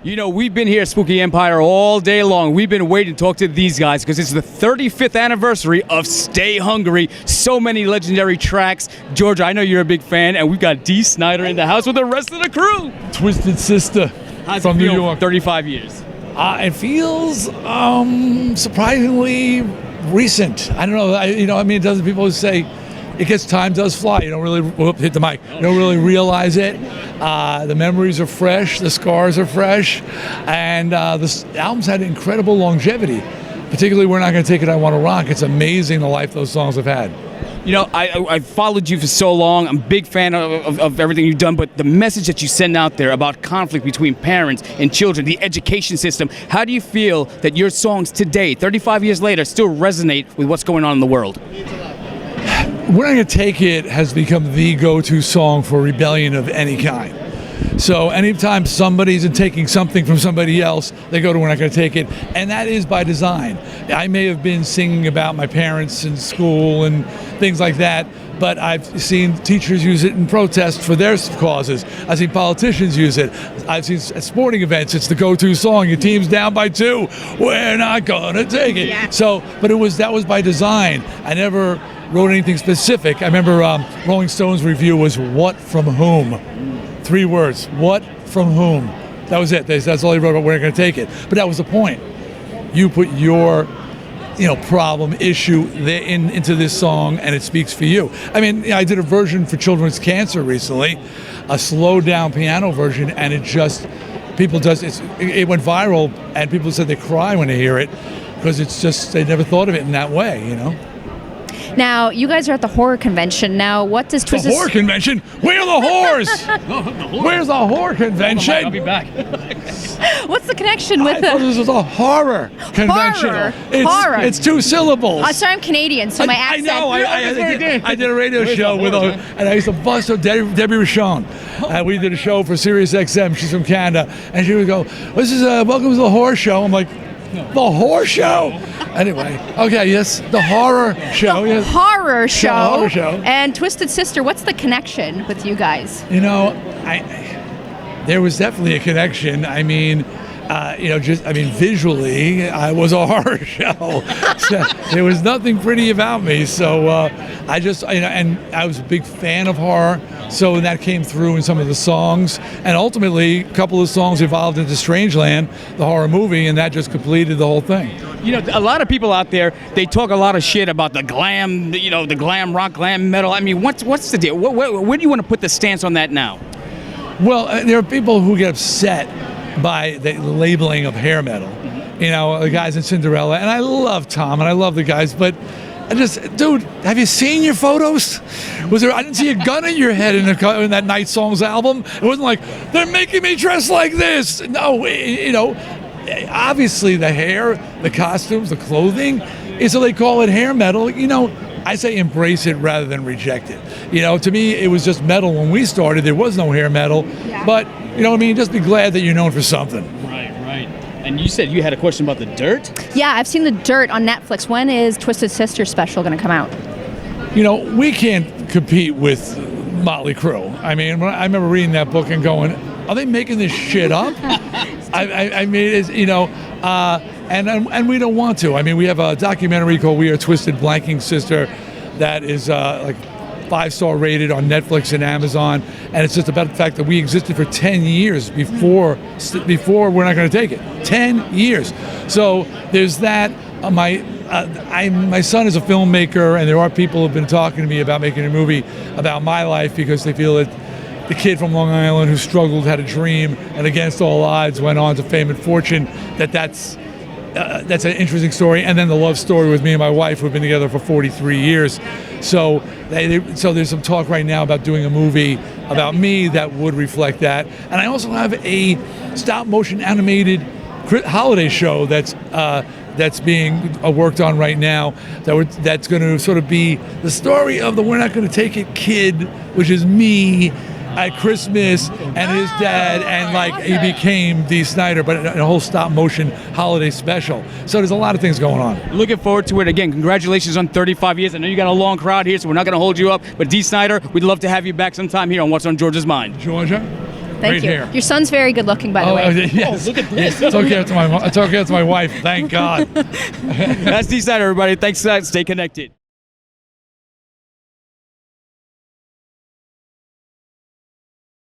You know, we've been here at Spooky Empire all day long. We've been waiting to talk to these guys because it's the 35th anniversary of Stay Hungry. So many legendary tracks. Georgia, I know you're a big fan, and we've got Dee Snider in the house with the rest of the crew. Twisted Sister from New York. 35 years. It feels surprisingly recent. I don't know. It doesn't. People always say time does fly. You don't really hit the mic. You don't really realize it. The memories are fresh. The scars are fresh, and the album's had incredible longevity. Particularly, We're Not Gonna Take It, I Want to Rock. It's amazing the life those songs have had. You know, I've followed you for so long. I'm a big fan of everything you've done, but the message that you send out there about conflict between parents and children, the education system, how do you feel that your songs today, 35 years later, still resonate with what's going on in the world? We're Not Gonna Take It has become the go-to song for rebellion of any kind. So anytime somebody's taking something from somebody else, they go to We're Not Gonna Take It, and that is by design. I may have been singing about my parents in school and things like that, but I've seen teachers use it in protest for their causes. I've seen politicians use it. I've seen at sporting events, it's the go-to song. Your team's down by 2, we're not gonna take it. Yeah. So, but that was by design. I never wrote anything specific. I remember Rolling Stone's review was "What from whom?" 3 words. What from whom? That was it. That's all he wrote about We're Not Gonna Take It. But that was the point. You put your problem, issue into this song, and it speaks for you. I mean, I did a version for Children's Cancer recently, a slowed down piano version, and it went viral, and people said they cry when they hear it because they never thought of it in that way, Now, you guys are at the horror convention. Now, what does Twisted... The horror convention? Where are the whores? Where's the horror convention? I'll be back. What's the connection with This is a horror convention. Horror. It's 2 syllables. Sorry, I'm Canadian, so my accent... I know. I did a radio show with her, and I used to bust her, Debbie Rochon. We did a show for Sirius XM. She's from Canada. And she would go, this is welcome to the horror show. I'm like, the horror show? Anyway, okay, yes, the horror show. The horror show. The horror show. And Twisted Sister, what's the connection with you guys? There was definitely a connection. I mean, visually, I was a horror show. So there was nothing pretty about me. So and I was a big fan of horror. So that came through in some of the songs. And ultimately, a couple of songs evolved into Strangeland, the horror movie, and that just completed the whole thing. A lot of people out there, they talk a lot of shit about the glam, the glam rock, glam metal. I mean, what's the deal? Where do you want to put the stance on that now? Well, there are people who get upset by the labeling of hair metal. The guys in Cinderella, and I love Tom and I love the guys, but dude, have you seen your photos? I didn't see a gun in your head in that Night Songs album. It wasn't like, they're making me dress like this. No, obviously the hair, the costumes, the clothing, so they call it hair metal. I say embrace it rather than reject it. To me, it was just metal when we started. There was no hair metal. Yeah. But, just be glad that you're known for something. Right. And you said you had a question about The Dirt? Yeah, I've seen The Dirt on Netflix. When is Twisted Sister special going to come out? We can't compete with Motley Crue. I mean, I remember reading that book and going, are they making this shit up? I mean, it's, and we don't want to. I mean, we have a documentary called We Are Twisted Blanking Sister that is 5-star rated on Netflix and Amazon, and it's just about the fact that we existed for 10 years before We're Not Gonna Take It. 10 years. So there's that. My son is a filmmaker, and there are people who have been talking to me about making a movie about my life because they feel that the kid from Long Island who struggled, had a dream, and against all odds went on to fame and fortune, that's an interesting story. And then the love story with me and my wife, who've been together for 43 years. So there's some talk right now about doing a movie about me that would reflect that. And I also have a stop-motion animated holiday show that's being worked on right now. That's going to sort of be the story of the We're Not Going to Take It kid, which is me at Christmas and his dad, and he became Dee Snider, but a whole stop-motion holiday special. So there's a lot of things going on. Looking forward to it. Again, congratulations on 35 years. I know you got a long crowd here, so we're not going to hold you up. But Dee Snider, we'd love to have you back sometime here on What's on Georgia's Mind. Georgia, Thank right you. here. Your son's very good looking, by the way. Yes. Oh, look at this. It's okay after my wife. Thank God. That's Dee Snider, everybody. Thanks, stay connected.